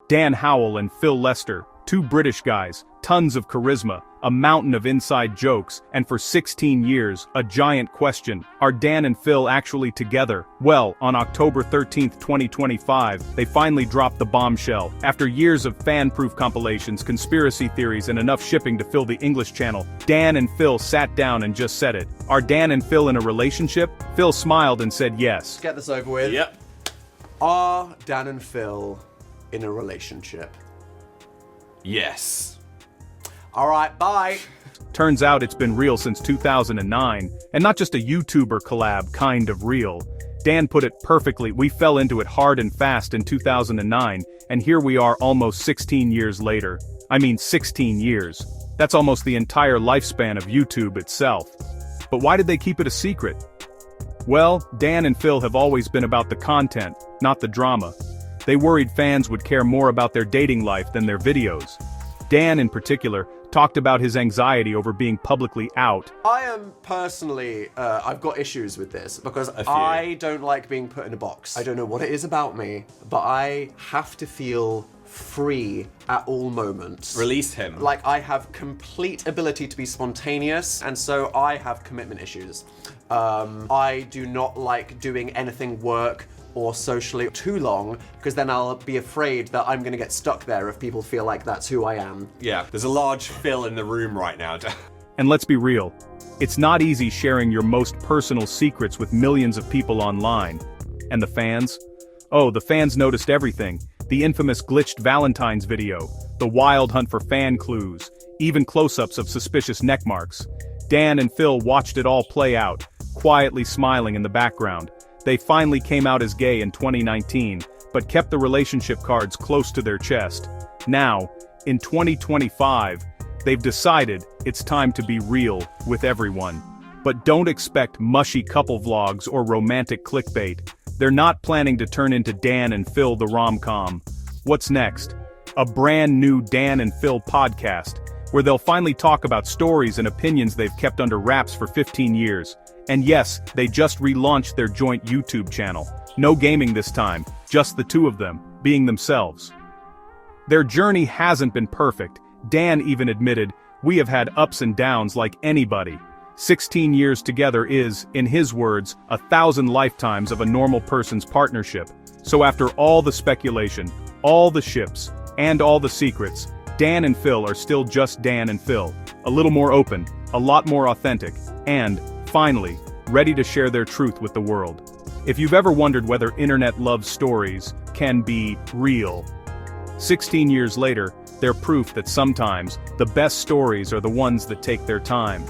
Dan Howell and Phil Lester, two British guys, tons of charisma, a mountain of inside jokes, and for 16 years, a giant question: are Dan and Phil actually together? Well, on October 13, 2025, they finally dropped the bombshell. After years of fan-proof compilations, conspiracy theories, and enough shipping to fill the English channel, Dan and Phil sat down and just said it. Are Dan and Phil in a relationship? Phil smiled and said yes. Get this over with. Yep. Are Dan and Phil in a relationship? Yes. All right, bye. Turns out it's been real since 2009, and not just a YouTuber collab kind of real. Dan put it perfectly: we fell into it hard and fast in 2009, and here we are almost 16 years later. I mean 16 years. That's almost the entire lifespan of YouTube itself. But why did they keep it a secret? Well, Dan and Phil have always been about the content, not the drama. They worried fans would care more about their dating life than their videos. Dan, in particular, talked about his anxiety over being publicly out. I am personally, I've got issues with this because I don't like being put in a box. I don't know what it is about me, but I have to feel free at all moments. Release him. Like, I have complete ability to be spontaneous, and so I have commitment issues. I do not like doing anything work or socially too long, because then I'll be afraid that I'm gonna get stuck there if people feel like that's who I am. Yeah, there's a large Phil in the room right now. And let's be real, it's not easy sharing your most personal secrets with millions of people online. And the fans? Oh, the fans noticed everything. The infamous glitched Valentine's video, the wild hunt for fan clues, even close-ups of suspicious neck marks. Dan and Phil watched it all play out, quietly smiling in the background. They finally came out as gay in 2019, but kept the relationship cards close to their chest. Now, in 2025, they've decided it's time to be real with everyone. But don't expect mushy couple vlogs or romantic clickbait. They're not planning to turn into Dan and Phil the rom-com. What's next? A brand new Dan and Phil podcast, where they'll finally talk about stories and opinions they've kept under wraps for 15 years. And yes, they just relaunched their joint YouTube channel. No gaming this time, just the two of them, being themselves. Their journey hasn't been perfect. Dan even admitted, "We have had ups and downs like anybody." 16 years together is, in his words, 1,000 lifetimes of a normal person's partnership. So after all the speculation, all the ships, and all the secrets, Dan and Phil are still just Dan and Phil. A little more open, a lot more authentic, and, finally, ready to share their truth with the world. If you've ever wondered whether internet love stories can be real, 16 years later, they're proof that sometimes the best stories are the ones that take their time.